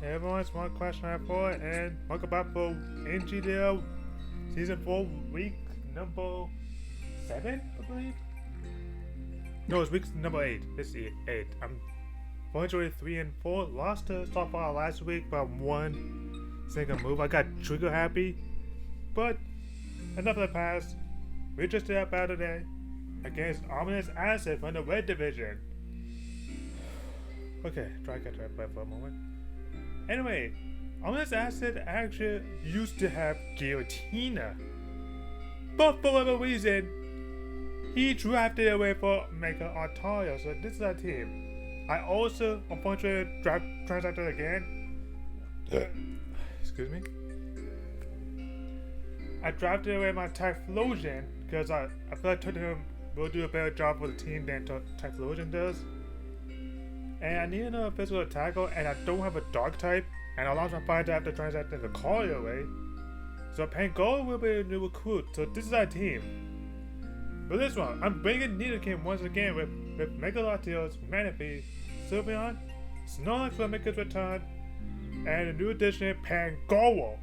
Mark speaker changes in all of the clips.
Speaker 1: Hey everyone, it's one question I have for and welcome back for NGDL Season 4 week number 7, I believe? No, it's week number 8. It's 8. I'm 403 and 4. Lost to Starfire last week by one single move. I got trigger happy. But enough of the past. We just did a battle today against OminousAcid from the Red Division. Okay, try to catch my breath for a moment. Anyway, OminousAcid actually used to have Guillotina, but for whatever reason, he drafted away for Mega Artario, so this is our team. I also, unfortunately, transacted again. Excuse me. I drafted away my Typhlosion because I feel like Tottenham will do a better job for the team than Typhlosion does. And I need another physical tackle, and I don't have a dog type, and I lost my fight to have to transact the Lucario away. So Pangoro will be a new recruit, so this is our team. For this one, I'm bringing Nidoking once again with Mega Latios, Manaphy, Sylveon, Snorlax will make his return, and a new addition, Pangoro.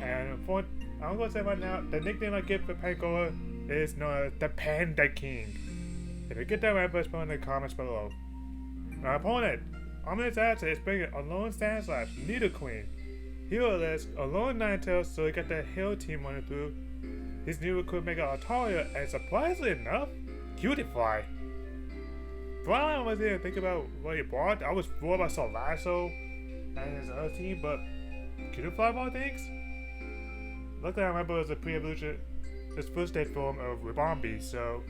Speaker 1: And for, I'm going to say right now, the nickname I give for Pangoro is known as the Panda King. If you get that right, please put in the comments below. My opponent, OminousAcid, is bringing Alone Sandslash, Nidoqueen, Healerless, Alone Ninetales, so he got the Hill team running through. His new recruit Mega Artario, and surprisingly enough, Cutifly. While I wasn't even thinking about what he brought, I was fooled by Solasso and his other team, but Cutifly more things? Luckily I remember it was a pre-evolution, his first state form of Ribombee, so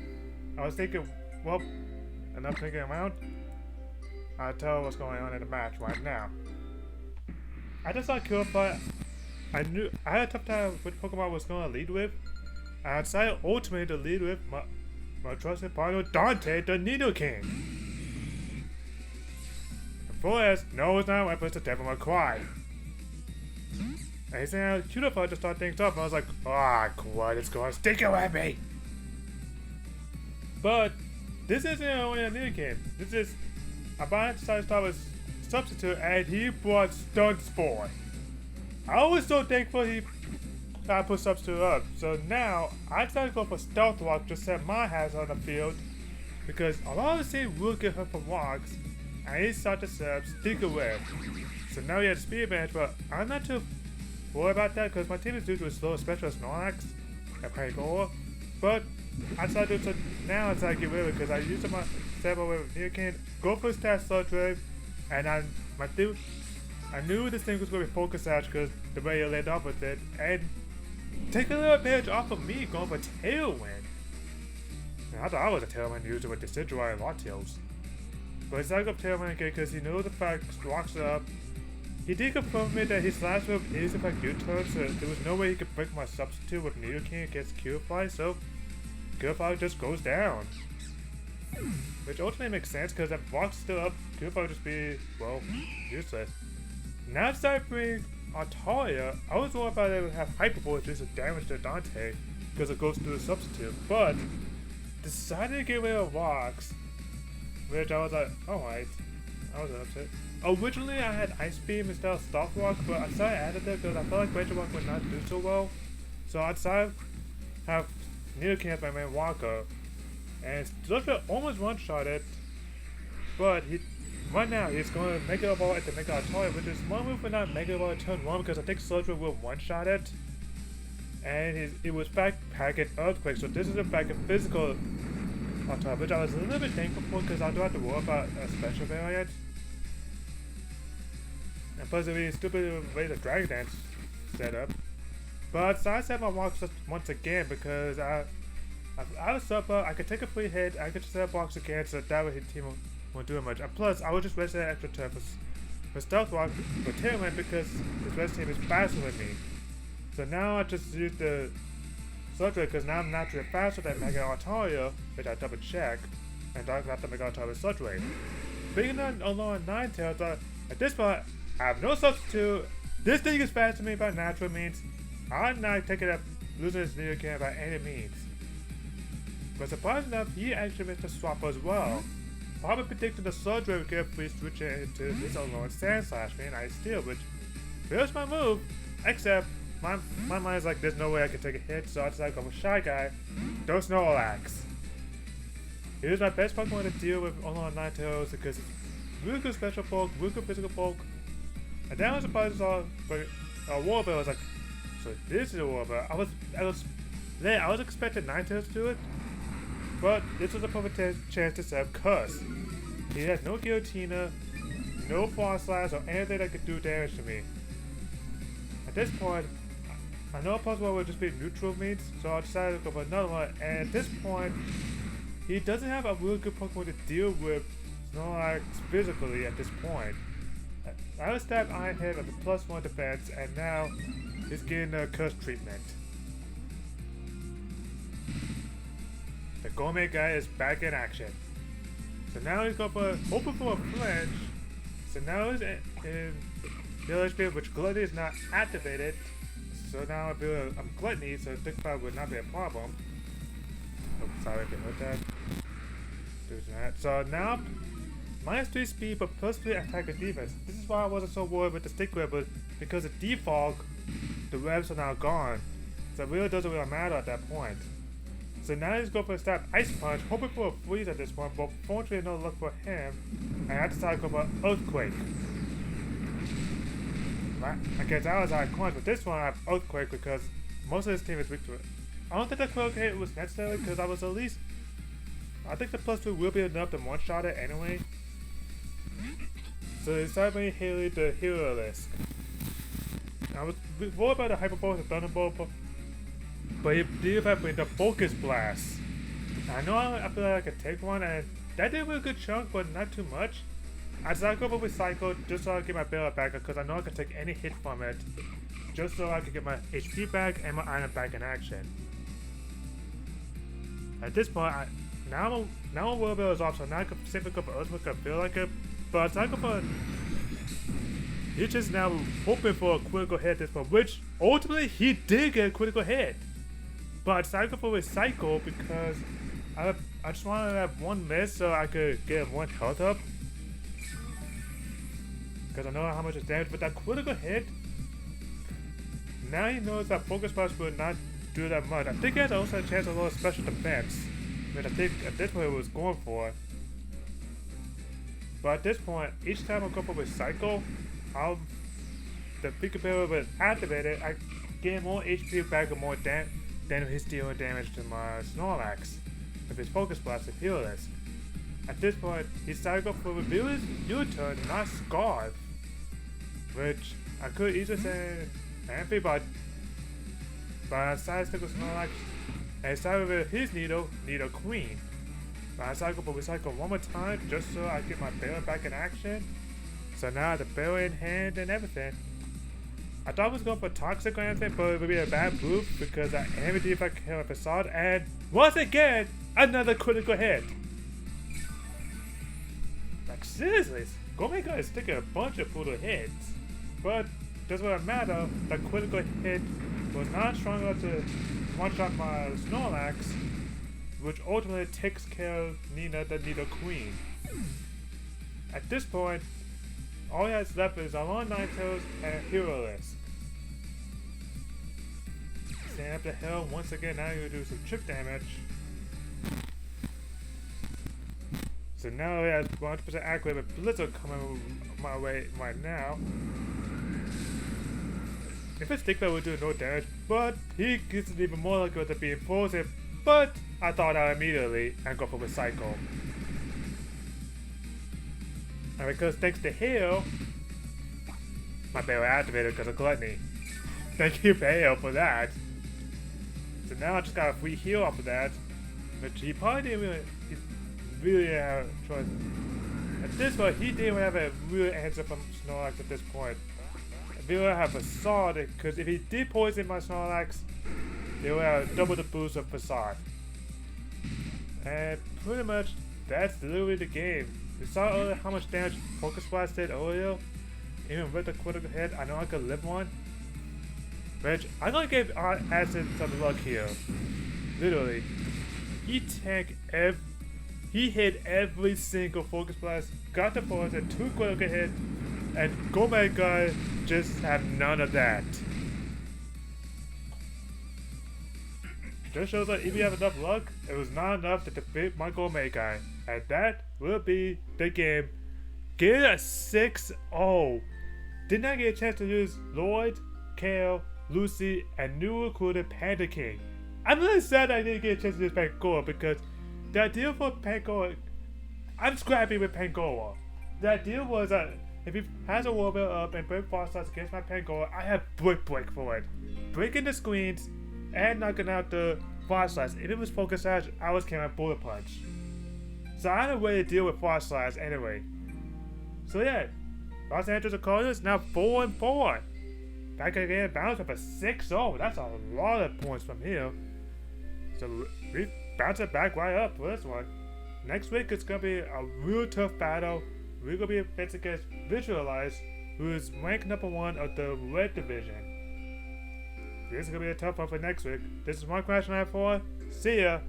Speaker 1: I was thinking, well, enough thinking around. I'll tell what's going on in the match right now. I just saw Cutifly. I had a tough time with Pokemon I was going to lead with. I decided ultimately to lead with my trusted partner Dante, the Nidoking. And for us, no, it's not weapons, it's Devil May Cry. And he's saying Cutifly to start things off, and I was like, what is going to stick it with me? But this isn't only a Nidoking. This is I decided to start with Substitute, and he brought Stun Spore. I was so thankful he put Substitute up. So now I decided to go for Stealth Rock to set my hazard on the field because a lot of the team will get hurt from rocks, and he started to set up Sticker Web. So now he has speed advantage, but I'm not too worried about that because my team is due to a slow, especially Snorlax and Pangoro. But I decided to now I decided to get rid of it because I used my stable with Nidoking, go for stat Sludge Wave, and I knew this thing was going to be Focus Sash because the way you laid off with it, and take a little advantage off of me going for Tailwind. I thought I was a Tailwind user with Decidueye and Latios. But he started up Tailwind again because he knew the fact rocks up. He did confirm me that his last move is in fact U-turn, so there was no way he could break my substitute with Nidoking against Cutifly, so Cutifly just goes down. Which ultimately makes sense because if rock's still up, Cutifly would just be, well, useless. Now it's time to bring Artaria. I was worried about it would have Hyper Voice just to damage to Dante because it goes through the substitute, but decided to get rid of rocks, which I was like, alright. I was upset. Originally I had Ice Beam instead of Stock Rock, but I decided to add it there because I felt like Rachel Rock would not do so well. So I decided to have Nidoking as my main walker. And Sludge almost one-shot it, but right now he's going to Mega Evolve at the Mega Artaria, which is one move for not Mega Evolve turn 1 because I think Sludge will one-shot it. And it was back packet Earthquake, so this is a back physical Artaria, which I was a little bit thankful for because I don't have to worry about a special variant. And plus it'd be a stupid way to Dragon Dance setup. But so I set my rocks once again because I was super, I could take a free hit, I could set up blocks again, so that way his team won't do much. And plus, I would just waste that extra turn for Stealth Rock for Tailwind because his rest team is faster than me. So now I just use the Sludge Wave because now I'm naturally faster than Mega Artaria, which I double checked, and I got the Mega Artaria with Sludge Wave. Being alone 9-tails, at this point, I have no substitute. This thing is faster than me by natural means. I'm not taking up losing this video game by any means. But surprisingly enough, he actually missed a swap as well. probably predicted the Surge Wave could free switch it into his own Sand Slash, man, Ice Steel, which feels my move, except my mind's like, there's no way I can take a hit, so I decided to go with Shy Guy, no Snorlax. Here's my best Pokemon to deal with on Ninetales because it's really good special bulk, really good physical bulk. And then I was surprised saw Warbell. I was like, so this is a Warbell. I was expecting Ninetales to do it, but this was a perfect chance to set up Curse. He has no Guillotina, no Frost Slash, or anything that could do damage to me. At this point, I know a Pokemon would just be neutral means, so I decided to go for another one. And at this point, he doesn't have a really good Pokemon to deal with Snorlax physically at this point. I was stabbed Iron Head of the +1 defense, and now he's getting a Curse treatment. The Gourmet guy is back in action. So now he's going for hoping for a flinch. So now he's in Village Speed, which Gluttony is not activated. So now I'm Gluttony, so Thick Fire would not be a problem. Oh, sorry if you heard that. Do that. So now -3 speed but +3 attack and defense. This is why I wasn't so worried with the Stick Web, but because of defog, the webs are now gone. So it really doesn't really matter at that point. So now he's going for a stab Ice Punch, hoping for a freeze at this point, but fortunately no luck for him. And I decided to go for Earthquake. Against ours I have Crunch, but this one I have Earthquake because most of this team is weak to it. I don't think the Quick Hit was necessary because I was at least, I think the +2 will be enough to one-shot it anyway. So they decided to Haley the Hero Risk. I was worried about the Hyper Bolt and Thunderbolt, but he did have the Focus Blast. I know I feel like I could take one, and that did a really good chunk, but not too much. I decided to go for Recycle just so I could get my Bailout back because I know I could take any hit from it, just so I could get my HP back and my Iron back in action. At this point, now Warbell is off, so now I can simply go for Earthquake. I feel like it, but I go for. He's just now hoping for a critical hit at this point, which ultimately he did get a critical hit. But I decided to go for Recycle because I just wanted to have one miss so I could get one health up. Because I know how much it's damage, but that critical hit, now he knows that Focus Blast will not do that much. I think he has also a chance of a little special defense, which I think at this point it was going for. But at this point, each time I go for Recycle, the Pikachu will activate it, I get more HP back and more than his dealing damage to my Snorlax with his Focus Blast and Heal Risk. At this point, he decided to go for Revealer's U-turn, not Scarf, which I could easily say Amphy, but I decided to stick with Snorlax and decided with his Nido Queen. But I decided to go for Recycle one more time just so I get my Barrel back in action. So now I have the Barrel in hand and everything. I thought I was going for Toxic or anything, but it would be a bad move because I am a defense kill Facade, and once again, another critical hit. Like seriously, Gourmet is taking a bunch of brutal hits, but doesn't really matter. The critical hit was not strong enough to one-shot my Snorlax, which ultimately takes care of Nina, the Nido Queen. At this point, all he has left is Alon Ninetales and Hero Risk. Stand up the hill once again. Now you do some chip damage. So now he has 100% accurate with Blizzard coming my way right now. If his Stick Bell would do no damage, but he gets it even more likely to be impulsive. But I thought out immediately and go for Recycle. And because thanks to Hail, my Barrel activated because of Gluttony. Thank you, Hail, for that. So now I just got a free heal off of that, which he probably didn't really have a choice. At this point, he didn't have a real answer from Snorlax at this point. If he would have Facade, because if he did poison my Snorlax, they would have double the boost of Facade. And pretty much, that's literally the game. You saw earlier how much damage Focus Blast did earlier? Even with the critical hit, I know I could live one. Which, I'm gonna give Acid some luck here. Literally. He tanked He hit every single focus blast, got the force and 2 critical hits, and Gourmet Guy just have none of that. Just shows that if you have enough luck, it was not enough to defeat my Gourmet Guy. And that will be the game. Get a 6-0. Did not get a chance to use Lloyd, Kale, Lucy, and new recruited Panda King. I'm really sad I didn't get a chance to use Pangoro because the idea for Pangoro, I'm scrappy with Pangoro. The idea was that if he has a warbell up and break fast starts against my Pangoro, I have break for it. Breaking the screens and knocking out the flashlights. If it was focus sash, I was carrying bullet punch. So I had a way to deal with flashlights anyway. So yeah, Los Angeles Cardinals now 4-4. Back again, bounce up a 6-0. That's a lot of points from here. So we bounce it back right up for this one. Next week it's gonna be a real tough battle. We're gonna be facing against Visualize, who is ranked #1 of the Red Division. This is gonna be a tough one for next week. This is Mark Crash 94. See ya.